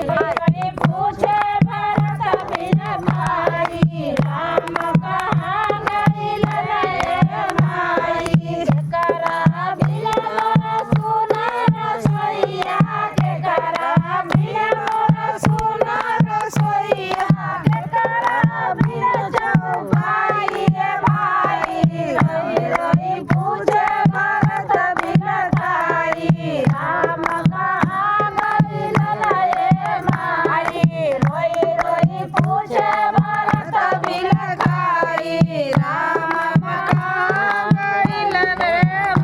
पूछे भरत बिन भाई राम कहाँ गइल रे माई करा बिन मोर सुनर सोइया के करा बिन मोर सुनर सोइया के करा बिन चौपाई भाई रोई रोई पूछे भरत बिन भाई राम कहाँ गइल रे माई रोई रोई पूछे भरत बिन भाई राम कहाँ गइल रे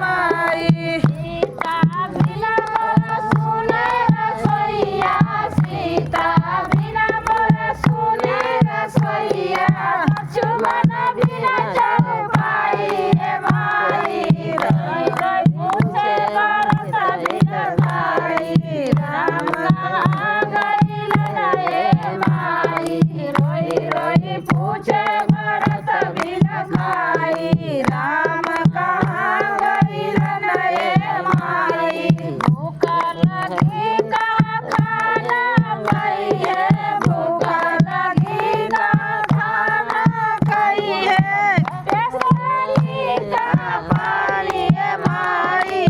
माई सीता बिन मोर सुनर सोइया सीता बिन मोर सुनर सोइया लक्ष्मण बिन चौपाई माई रोई रोई पूछे भरत बिन भाई राम कहाँ गइल रे माई रोई रोई पूछे भरत बिन भाई राम कहाँ गइल रे माई भूख लगी का खाना खाइए भूख लगी का खाना खाइए प्यासी का पानी माई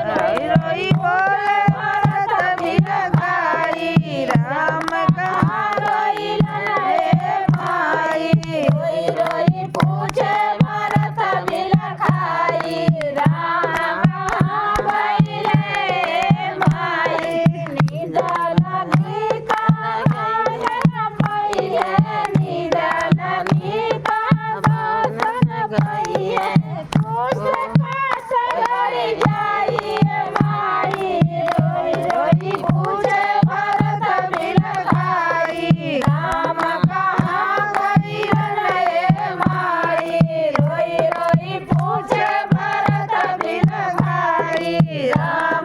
रोई रोई बोले भरत बिन भाई राम कहाँ गइल रे माई रोई रोई पूछे भरत बिन भाई राम कहाँ गइल रे माई नींद लगी का खाना खाइए नींद लगी का खाना खाइए खुश खास गई जाइए माई रोई रोई पूछे भरत बिन भाई राम कहाँ गइल रे माई रोई रोई पूछे भरत बिन भाई राम